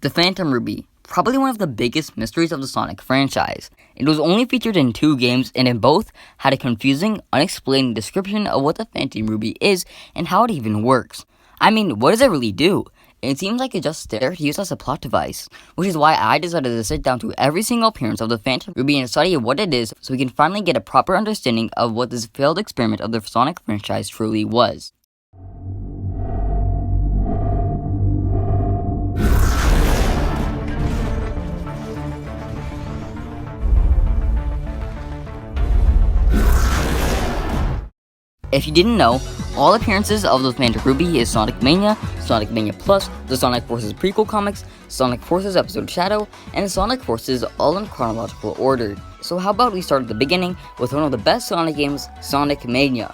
The Phantom Ruby, probably one of the biggest mysteries of the Sonic franchise. It was only featured in 2 games, and in both had a confusing, unexplained description of what the Phantom Ruby is and how it even works. I mean, what does it really do? It seems like it's just there to use as a plot device, which is why I decided to sit down to every single appearance of the Phantom Ruby and study what it is so we can finally get a proper understanding of what this failed experiment of the Sonic franchise truly was. If you didn't know, all appearances of the Phantom Ruby is Sonic Mania, Sonic Mania Plus, the Sonic Forces Prequel comics, Sonic Forces Episode Shadow, and Sonic Forces all in chronological order. So how about we start at the beginning with one of the best Sonic games, Sonic Mania.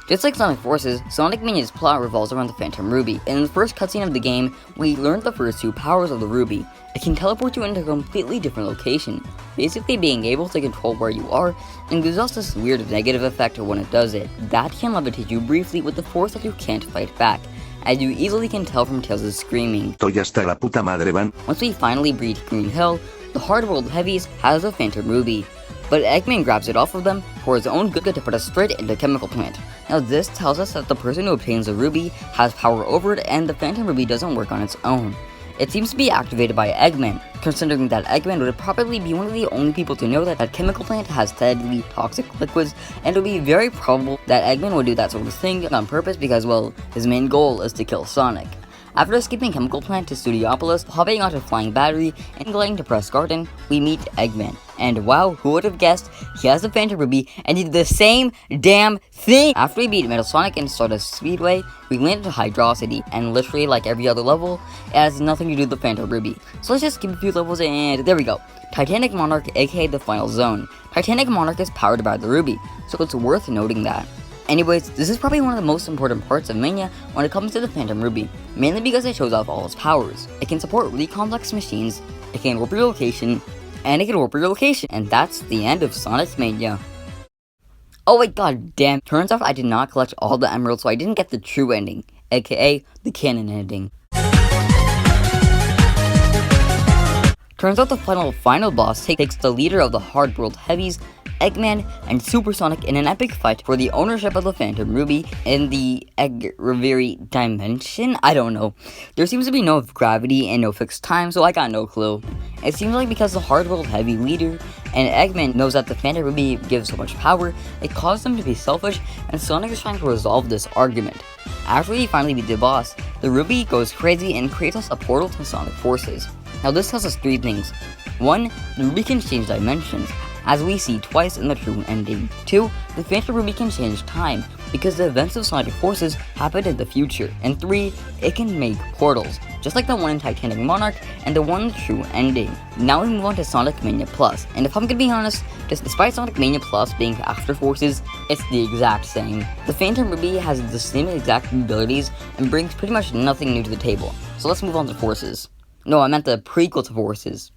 Just like Sonic Forces, Sonic Mania's plot revolves around the Phantom Ruby. In the first cutscene of the game, we learned the first 2 powers of the Ruby. It can teleport you into a completely different location, basically being able to control where you are, and gives us this weird negative effect when it does it. That can levitate you briefly with the force that you can't fight back, as you easily can tell from Tails' screaming. Estoy hasta la puta madre, van. Once we finally reach Green Hill, the Hard World Heavies has the Phantom Ruby, but Eggman grabs it off of them for his own good to put it straight into the chemical plant. Now this tells us that the person who obtains the Ruby has power over it, and the Phantom Ruby doesn't work on its own. It seems to be activated by Eggman, considering that Eggman would probably be one of the only people to know that that chemical plant has deadly toxic liquids, and it would be very probable that Eggman would do that sort of thing on purpose because, well, his main goal is to kill Sonic. After escaping Chemical Plant to Studiopolis, hopping onto Flying Battery, and gliding to Press Garden, we meet Eggman. And wow, who would have guessed, he has the Phantom Ruby, and he did the same damn thing! After we beat Metal Sonic and Stardust Speedway, we landed to Hydrocity, and literally like every other level, it has nothing to do with the Phantom Ruby. So let's just skip a few levels and there we go. Titanic Monarch, aka the Final Zone. Titanic Monarch is powered by the Ruby, so it's worth noting that. Anyways, this is probably one of the most important parts of Mania when it comes to the Phantom Ruby, mainly because it shows off all its powers. It can support really complex machines, it can warp your location, and it can warp your location, and that's the end of Sonic Mania. Oh wait, god damn, turns out I did not collect all the emeralds, so I didn't get the true ending, aka the canon ending. Turns out the final boss takes the leader of the Hard World Heavies, Eggman, and Super Sonic in an epic fight for the ownership of the Phantom Ruby in the Egg-Reverie dimension? I don't know. There seems to be no gravity and no fixed time, so I got no clue. It seems like because the Hard World Heavy leader and Eggman knows that the Phantom Ruby gives so much power, it caused them to be selfish, and Sonic is trying to resolve this argument. After we finally beat the boss, the Ruby goes crazy and creates us a portal to Sonic Forces. Now this tells us 3 things. 1, the Ruby can change dimensions, as we see twice in the true ending. 2, the Phantom Ruby can change time, because the events of Sonic Forces happened in the future. And 3, it can make portals, just like the one in Titanic Monarch and the one in the true ending. Now we move on to Sonic Mania Plus, and if I'm gonna be honest, despite Sonic Mania Plus being after Forces, it's the exact same. The Phantom Ruby has the same exact abilities and brings pretty much nothing new to the table. So let's move on to Forces. No, I meant the prequel to Forces.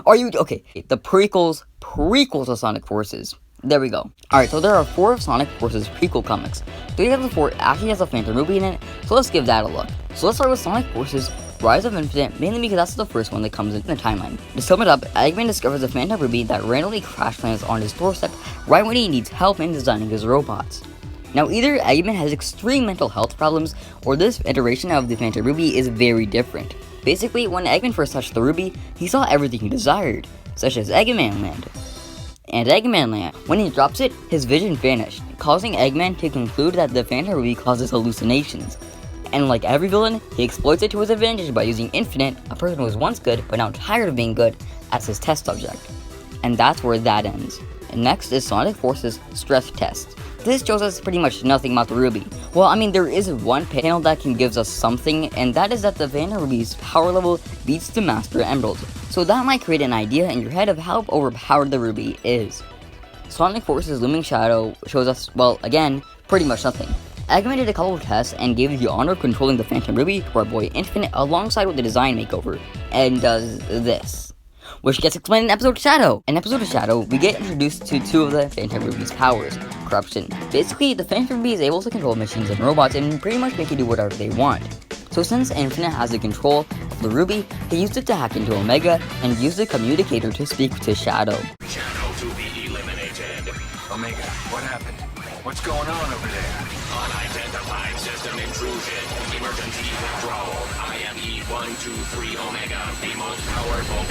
Are you okay? The prequel to Sonic Forces. There we go. Alright, so there are 4 of Sonic Forces prequel comics. 3 of the 4 actually has a Phantom Ruby in it, so let's give that a look. So let's start with Sonic Forces Rise of Infinite, mainly because that's the first one that comes in the timeline. To sum it up, Eggman discovers a Phantom Ruby that randomly crash lands on his doorstep right when he needs help in designing his robots. Now either Eggman has extreme mental health problems, or this iteration of the Phantom Ruby is very different. Basically, when Eggman first touched the Ruby, he saw everything he desired, such as Eggman Land and Eggman Land. When he drops it, his vision vanished, causing Eggman to conclude that the Phantom Ruby causes hallucinations. And like every villain, he exploits it to his advantage by using Infinite, a person who was once good but now tired of being good, as his test subject. And that's where that ends. And next is Sonic Forces Stress Test. This shows us pretty much nothing about the Ruby. Well, I mean, there is one panel that can give us something, and that is that the Phantom Ruby's power level beats the Master Emerald. So that might create an idea in your head of how overpowered the Ruby is. Sonic Forces Looming Shadow shows us, well, again, pretty much nothing. Eggman did a couple of tests and gave the honor of controlling the Phantom Ruby to our boy Infinite alongside with the design makeover, and does this, which gets explained in Episode Shadow. In Episode Shadow, we get introduced to 2 of the Phantom Ruby's powers. Corruption. Basically, the Phantom Ruby is able to control machines and robots and pretty much make you do whatever they want. So since Infinite has the control of the Ruby, he used it to hack into Omega and use the communicator to speak to Shadow. Shadow to be eliminated. Omega, what happened? What's going on over there? Unidentified system intrusion. Emergency withdrawal. IME 123 Omega, the most powerful.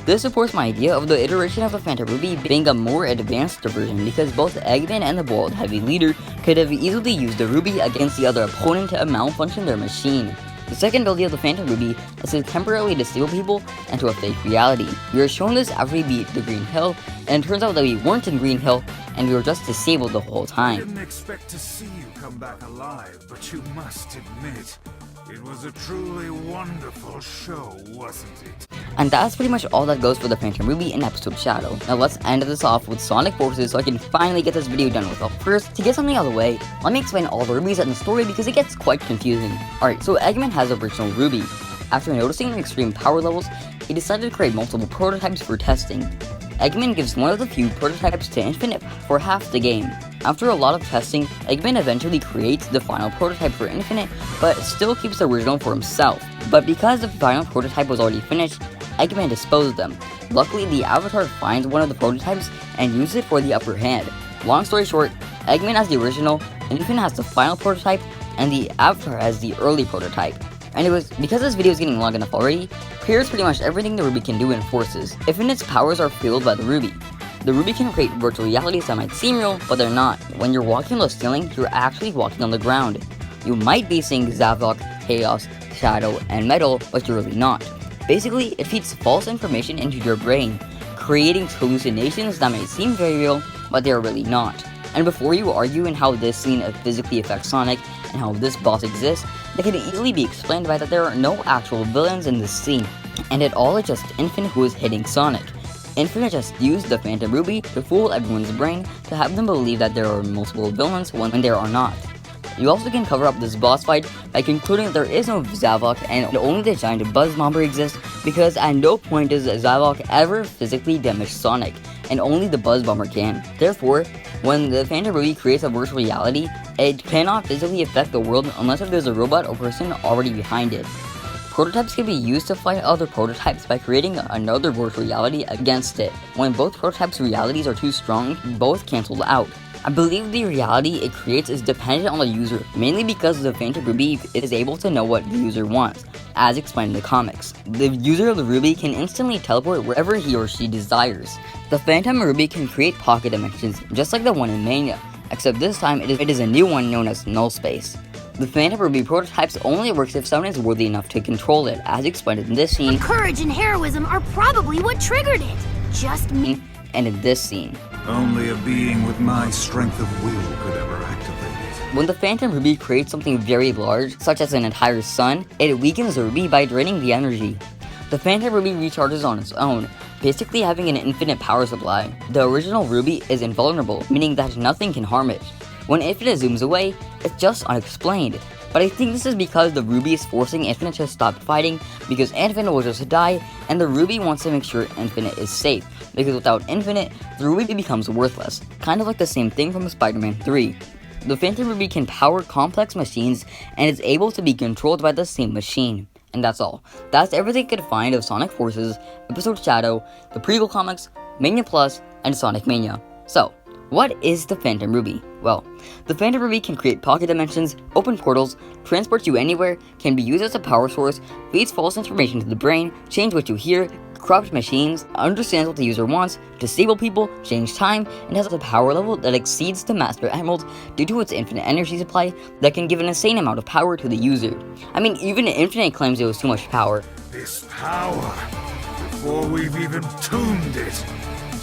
This supports my idea of the iteration of the Phantom Ruby being a more advanced version, because both Eggman and the Bald Heavy Leader could have easily used the Ruby against the other opponent to malfunction their machine. The second ability of the Phantom Ruby is to temporarily disable people into a fake reality. We were shown this after we beat the Green Hill, and it turns out that we weren't in Green Hill, and we were just disabled the whole time. I didn't expect to see you come back alive, but you must admit, it was a truly wonderful show, wasn't it? And that's pretty much all that goes for the Phantom Ruby in episode Shadow. Now let's end this off with Sonic Forces so I can finally get this video done with. First, to get something out of the way, let me explain all the rubies and the story because it gets quite confusing. Alright, so Eggman has the original Ruby. After noticing the extreme power levels, he decided to create multiple prototypes for testing. Eggman gives one of the few prototypes to Infinite for half the game. After a lot of testing, Eggman eventually creates the final prototype for Infinite, but still keeps the original for himself. But because the final prototype was already finished, Eggman disposed of them. Luckily, the Avatar finds one of the prototypes and uses it for the upper hand. Long story short, Eggman has the original, Infinite has the final prototype, and the Avatar has the early prototype. Anyways, because this video is getting long enough already, here's pretty much everything the Ruby can do in Forces. Infinite's powers are fueled by the Ruby. The Ruby can create virtual realities that might seem real, but they're not. When you're walking on the ceiling, you're actually walking on the ground. You might be seeing Zavok, Chaos, Shadow, and Metal, but you're really not. Basically, it feeds false information into your brain, creating hallucinations that may seem very real, but they are really not. And before you argue in how this scene physically affects Sonic, and how this boss exists, that can easily be explained by that there are no actual villains in this scene, and it all is just Infinite who is hitting Sonic. Infinite just used the Phantom Ruby to fool everyone's brain to have them believe that there are multiple villains when there are not. You also can cover up this boss fight by concluding that there is no Zavok and only the giant Buzz Bomber exists, because at no point does Zavok ever physically damage Sonic, and only the Buzz Bomber can. Therefore, when the Phantom Ruby creates a virtual reality, it cannot physically affect the world unless there's a robot or person already behind it. Prototypes can be used to fight other prototypes by creating another virtual reality against it. When both prototypes' realities are too strong, both cancel out. I believe the reality it creates is dependent on the user, mainly because the Phantom Ruby is able to know what the user wants, as explained in the comics. The user of the Ruby can instantly teleport wherever he or she desires. The Phantom Ruby can create pocket dimensions, just like the one in Mania, except this time it is a new one known as Null Space. The Phantom Ruby prototypes only works if someone is worthy enough to control it, as explained in this scene. Courage and heroism are probably what triggered it. Just me. And in this scene. Only a being with my strength of will could ever activate it. When the Phantom Ruby creates something very large, such as an entire sun, it weakens the Ruby by draining the energy. The Phantom Ruby recharges on its own, basically having an infinite power supply. The original Ruby is invulnerable, meaning that nothing can harm it. When Infinite zooms away, it's just unexplained. But I think this is because the Ruby is forcing Infinite to stop fighting, because Infinite will just die, and the Ruby wants to make sure Infinite is safe, because without Infinite, the Ruby becomes worthless. Kind of like the same thing from Spider-Man 3. The Phantom Ruby can power complex machines, and is able to be controlled by the same machine. And that's all. That's everything you could find of Sonic Forces, Episode Shadow, the Prequel comics, Mania Plus, and Sonic Mania. So, what is the Phantom Ruby? Well, the Phantom Ruby can create pocket dimensions, open portals, transport you anywhere, can be used as a power source, feeds false information to the brain, change what you hear, corrupt machines, understands what the user wants, disable people, change time, and has a power level that exceeds the Master Emerald due to its infinite energy supply that can give an insane amount of power to the user. I mean, even Infinite claims it was too much power. This power, before we've even tuned it,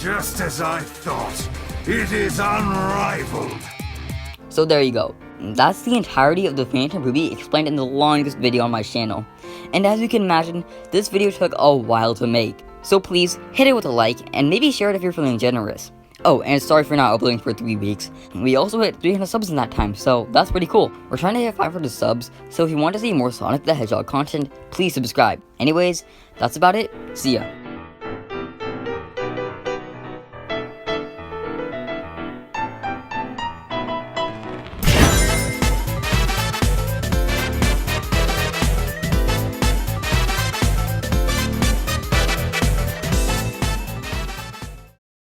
just as I thought, it is unrivaled. So there you go. That's the entirety of the Phantom Ruby explained in the longest video on my channel. And as you can imagine, this video took a while to make. So please, hit it with a like, and maybe share it if you're feeling generous. Oh, and sorry for not uploading for 3 weeks. We also hit 300 subs in that time, so that's pretty cool. We're trying to hit 500 subs, so if you want to see more Sonic the Hedgehog content, please subscribe. Anyways, that's about it. See ya.